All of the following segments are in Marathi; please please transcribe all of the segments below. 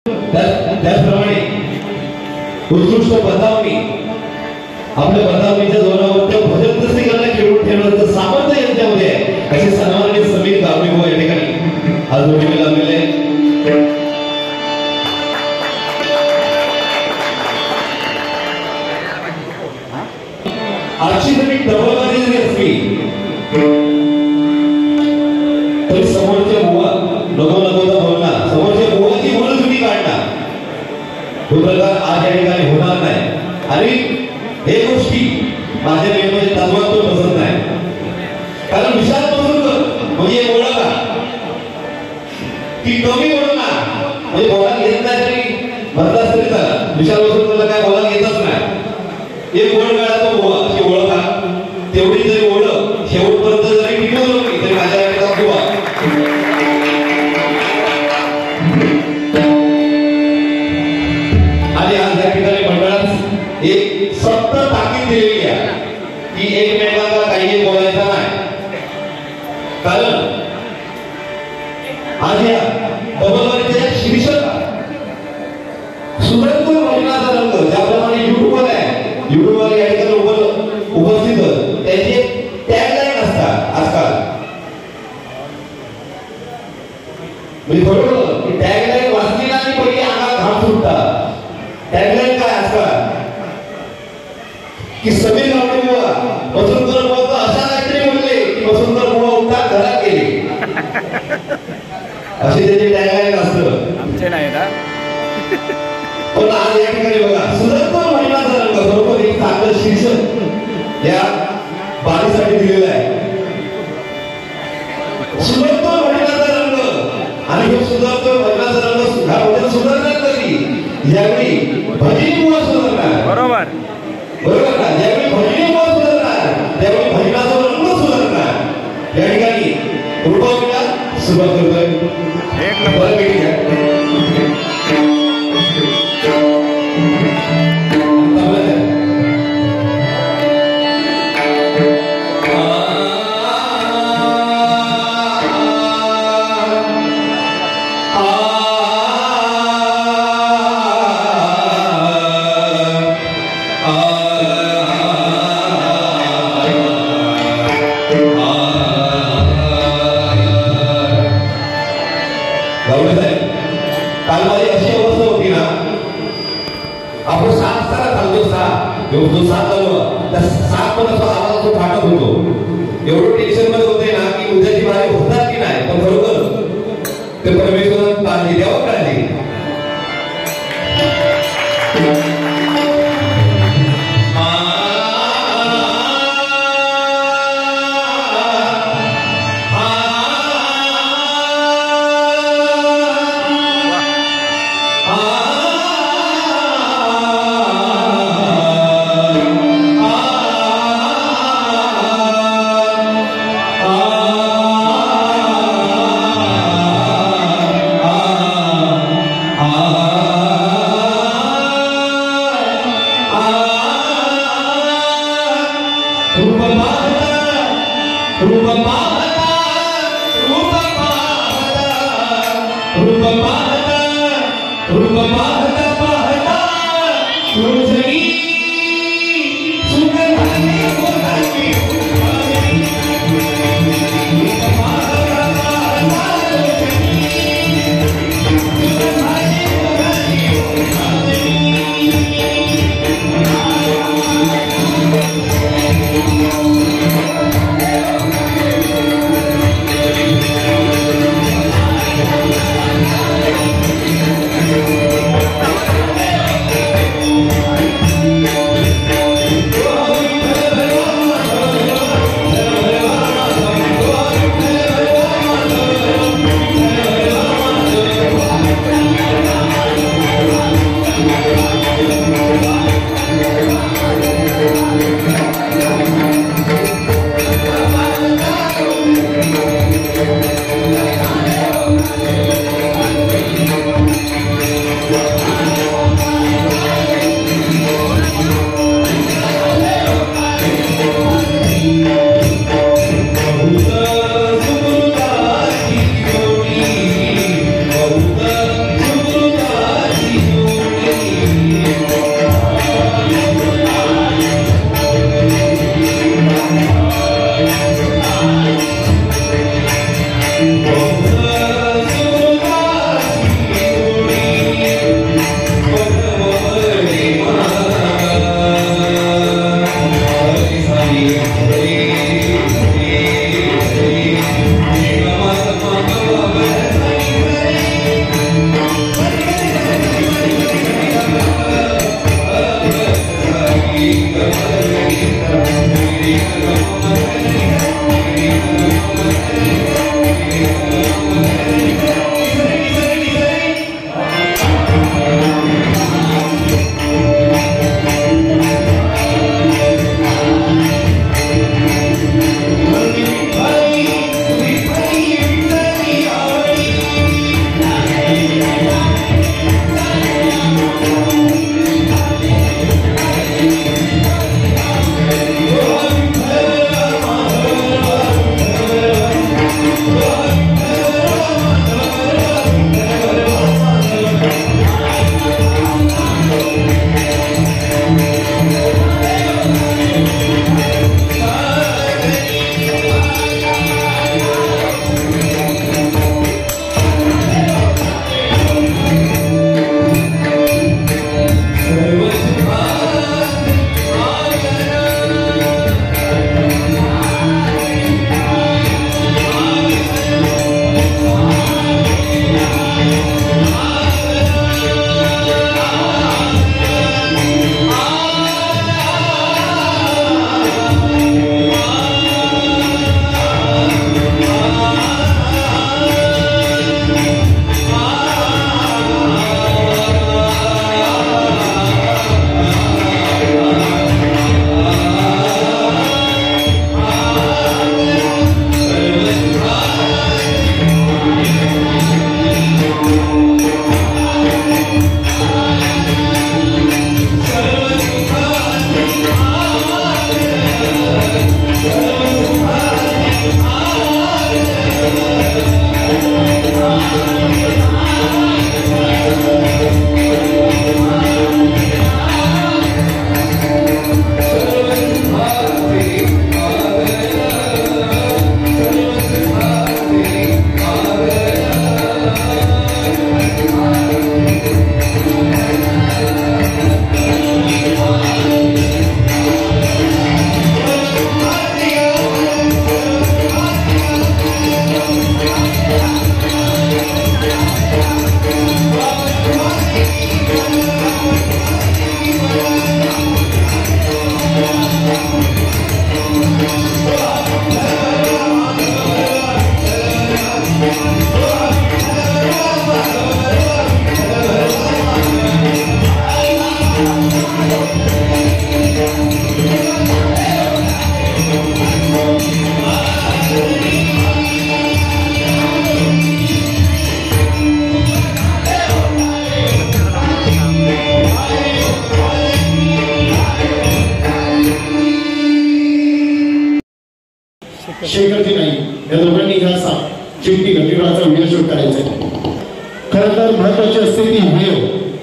त्याप्रमाणे उत्कृष्ट बतावणी आपल्या बतावणीच्या जोरावर त्या भजन पुस्तकांना खेळून ठेवण्याचं सामर्थ्य यांच्यामध्ये आहे असे सन्माननीय समीर गावडे भाऊ या ठिकाणी आज जोडीला लागलेले आहे. आजची जरी डबलबाजी जरी असली तरी समोरच्या बुवा नको नको बोलणार, समोरच्या बुवाची बोल तुम्ही काढणार, तो प्रकार आज या ठिकाणी होणार नाही. आणि हे गोष्टी माझ्या मेंदूमध्ये तत्वात बसत नाही. कारण विशाल बसून म्हणजे ओळख ती कमी बोलणार म्हणजे बोलायला येत नाही तरी म्हणतात तरी तर विशाल बसून काय बोलायला येतच नाही. एक ओळख काढा तो बुवा अशी ओळखा, तेवढी जरी ओळख शेवटपर्यंत जरी टिकवली तरी माझ्या बुवा आणि आज या ठिकाणी मंडळात एक सक्त ताकीद दिलेली आहे की एकमेकांना काही बोलायचं नाही. कारण आज या डबलबाजीच्या शीर्षक सुरतपूर महिलाचा रंग ज्याप्रमाणे युट्यूबवर आहे, युट्यूबवर या ठिकाणी उपस्थित त्याचे टॅगलाईन असतात आजकाल. म्हणजे बरोबर की टॅगलाईन वाचली ना आणि पहिली अंगात घाम सुटतात. टॅगलाईन काय आजकाल की समीर गावडे बुवा वसुंधरा बुवा अशा काहीतरी बोलले की वसुंधरा बुवा उठा घरात गेले अशी त्याची टॅगलाईन असतं आमचे नाही ना. पण आज या ठिकाणी बघा सुरतपूर महिलाचा रंग बरोबर एक चांगलं शीर्षक या बारीसाठी दिलेलं आहे. सुरतपूर महिलाचा रंग आणि हे सुरतपूर महिलाचा रंग ह्या सुधारणार कधी ज्यावेळी भजनी बुवा सुधारणार. बरोबर बरोबर ना. ज्यावेळी भजनी बुवा सुधारणार त्यावेळी भजनाचा रंग सुधारणार. या ठिकाणी रुपावीला सुरुवात करतोय. एक नंबर मीटिंग आहे. एवढं टेन्शन मध्ये होते ना की उद्याची बारी होतात की नाही. पण बरोबर ते परमेश्वरानं काळजी द्यावं काळजी.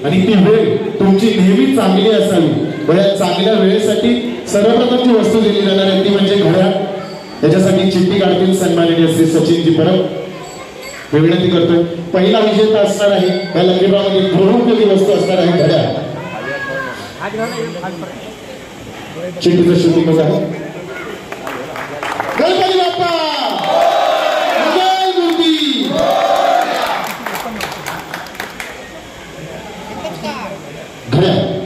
आणि ती वेळ तुमची नेहमी चांगली असावी व या चांगल्या वेळेसाठी सर्वप्रथमची वस्तू दिली जाणार आहे ती म्हणजे घड्याळ. त्याच्यासाठी चिठ्ठी काढतील सन्माननीय श्री सचिनजी परब. मी विनंती करतोय पहिला विजेता असणार आहे या लकी ड्रॉ मध्ये बहुमूल्य वस्तू असणार आहे घड्याळ. चिठ्ठीचं शूटिंग कसं आहे. गणपती बाप्पा मंगल मूर्ती.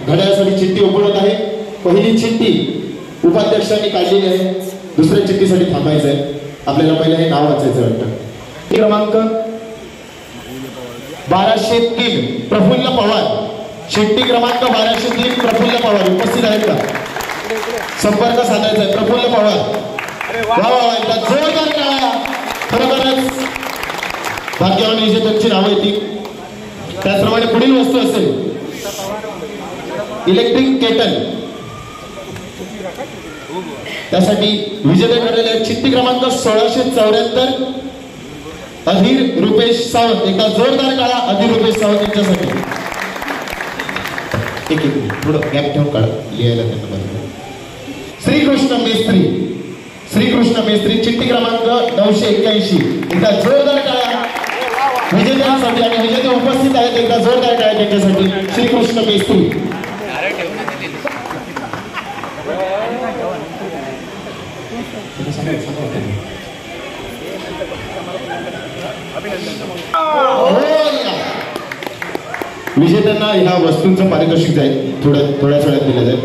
घड्याळासाठी चिठ्ठी उपलब्ध आहे. पहिली चिठ्ठी उपाध्यक्षांनी काढलेली आहे. दुसऱ्या चिठ्ठीसाठी थांबायचं आहे. आपल्याला पहिलं हे नाव वाचायचं वाटतं. क्रमांक 1203 प्रफुल्ल पवार. चिठ्ठी क्रमांक 1203 प्रफुल्ल पवार उपस्थित आहेत का. संपर्क साधायचा आहे. प्रफुल्ल पवार वा वा एकदा जोरदार टाळ्या. खरोखरच भाग्यवान विजेत्यांची नावं येतील. त्याचप्रमाणे पुढील वस्तू असेल इलेक्ट्रिक केटल. त्यासाठी विजेते ठरलेले आहेत. चिठ्ठी क्रमांक 1674 अधीर रुपेश सावंत. एकदा जोरदार काढा अधीर रुपेश सावंत यांच्यासाठी. एक थोडं गॅप ठेवून काढा लिहायला त्यांना बरोबर. श्रीकृष्ण मेस्त्री. श्रीकृष्ण मेस्त्री चिठ्ठी क्रमांक 981. एकदा जोरदार काढा विजेत्यांसाठी आणि विजेते उपस्थित आहेत. एकदा जोरदार काढा त्यांच्यासाठी. श्रीकृष्ण मेस्त्री. विजेत्यांना ह्या वस्तूंचं पारितोषिक जाईल थोड्याच वेळात दिलं जाईल.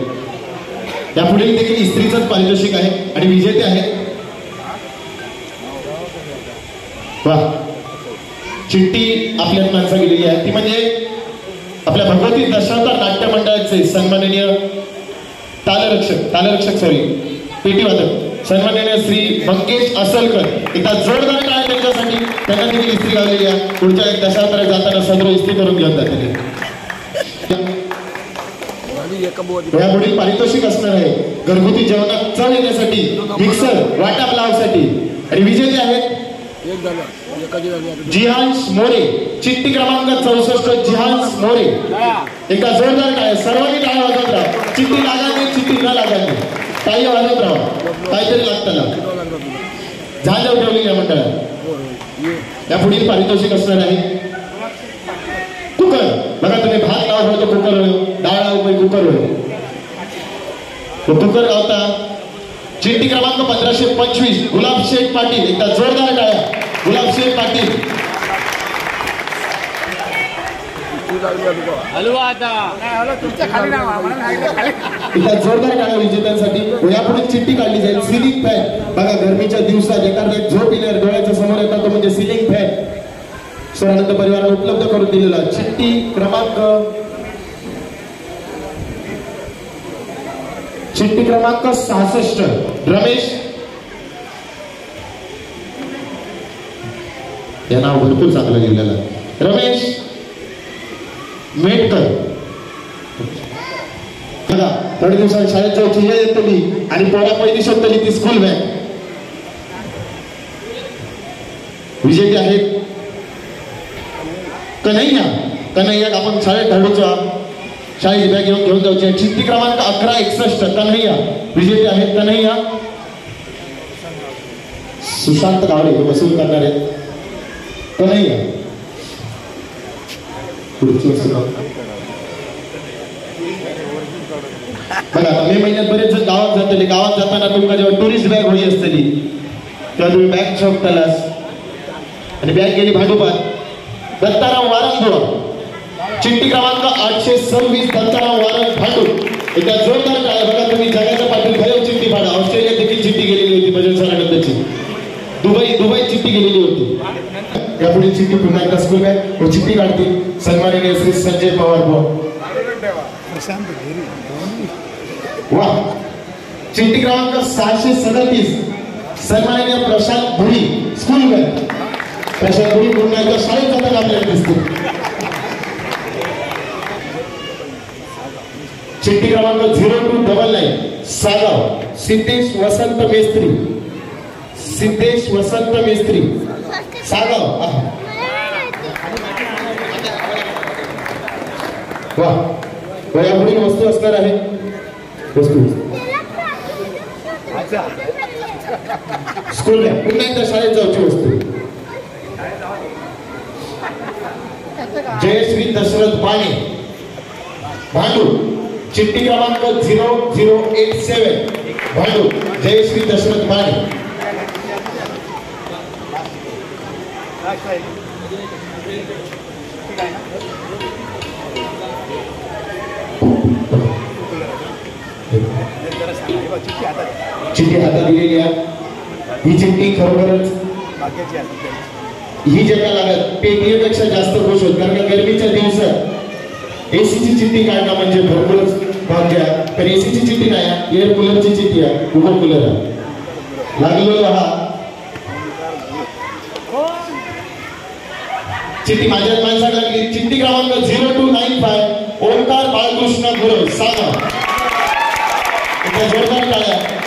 यापुढे देखील इस्त्रीचंच पारितोषिक आहे आणि विजेते आहेत. वा चिठ्ठी आपल्या माणसा गेलेली आहे ती म्हणजे आपल्या भगवती दशावतार नाट्य मंडळाचे सन्माननीय तालरक्षक पेटी वादक सन्माननीय श्री मंगेश असलकर. एकदा जोरदार काय त्यांच्यासाठी. त्यांना देखील इस्त्री लावलेली आहे. पुढच्या एक दशावतारात जाताना सदर इस्त्री करून घेऊन जाते. यापुढील पारितोषिक असणार आहे घरगुती जेवणात चव येण्यासाठी मिक्सर वाटा लावण्यासाठी आणि विजेते आहेत जिहान्स मोरे. चिठ्ठी क्रमांक 64 जिहान्स मोरे. एकदा जोरदार काय सर्वांनी टाळ्या वाजवत राहा. चिठ्ठी लागायची चिठ्ठी न लागायची टाळी वाजवत राहा. काहीतरी लागतं झाल्यावर ठेवली या मंडळात. यापुढील पारितोषिक असणार आहे कुकर. बघा तुम्ही भात लावत होतो कुकर डाळ लावतो कुकर कुकर लावता. चिठ्ठी क्रमांक 1525 गुलाब शेख पाटील. एकदा जोरदार टाळ्या गुलाब शेख पाटील. एकदा जोरदार टाळ्या विजेत्यांसाठी. यापुढे चिठ्ठी काढली जाईल सिलिंग फॅन. बघा गरमीच्या दिवसात एखाद्या झोप येणार डोळ्याच्या समोर येतात तो म्हणजे सिलिंग फॅन. स्वानंद परिवाराला उपलब्ध करून दिलेला. चिठ्ठी क्रमांक 66 रमेश. या नाव भरपूर चांगलं लिहिलेलं रमेश मेटकर. बघा थोड्या दिवसांनी शाळेत जायची हे येतली आणि पोरा पहिली शोधतली ती स्कूल बॅग. विजेते आहेत कन्हैया. आपण शाळेत धाडूचा शाळेची बॅग घेऊन जाऊची. चिठ्ठी क्रमांक 1161 कन्हैया. विजेते आहेत कन्हैया. सुशांत गावडे हे वसूल करणार आहेत कन्हैया. बघा मे महिन्यात बरेच जण गावात जातले. गावात जाताना तुमका जेव्हा टुरिस्ट बॅग होई असतली तेव्हा तुम्ही बॅग शोधतालास आणि बॅग गेली भाडोपात. दत्ताराम वारंगोळा. चिठ्ठी क्रमांक 826 दत्ताराम वारंग भांडूप. एकदा जोरदार टाळ्या. बघा तुम्ही जगाच्या पाठीत भयव चिठ्ठी फाडा. ऑस्ट्रेलिया देखील चिठ्ठी गेलेली होती भजन सरानंदची. दुबई चिठ्ठी गेलेली होती. यापुढे चिठ्ठी पुन्हा एकदा स्कूल बॅग व चिठ्ठी काढतील सन्माननीय श्री संजय पवार भाऊ. वा चिठ्ठी क्रमांक 637 सन्माननीय प्रशांत भुरी स्कूल बॅग. प्रशांत भुरी पुन्हा एकदा शाळेत जाताना आपल्याला दिसतील. चिठ्ठी क्रमांक 0299 सागाव सिद्धेश वसंत मेस्त्री. सिद्धेश वसंत मेस्त्री सागाव. वा या पुढील वस्तू असणार आहे वस्तू स्कूल पुन्हा एकदा शाळेत जाऊची वस्तू जयश्री दशरथ बाणे भांडू चिठ्ठी क्रमांक 0087 भांडू जयश्री दशरथ बाणे चिठ्ठी हातात दिलेली आहे ही चिठ्ठी खरोखरच ही जगा लागत पेटीपेक्षा जास्त खुश होत कारण गरमीच्या दिवसात एसीची चिठ्ठी काढणं म्हणजे भरपूरच भाग्य तर एसीची चिठ्ठी नाही एअर कूलरची चिठ्ठी आहे उभं कूलर आहे लागलेला हा चिठ्ठी माझ्याच माणसाला लागली चिठ्ठी क्रमांक 0295 ओंकार बाळकृष्ण गुरव सागा जोरदार टाळ्या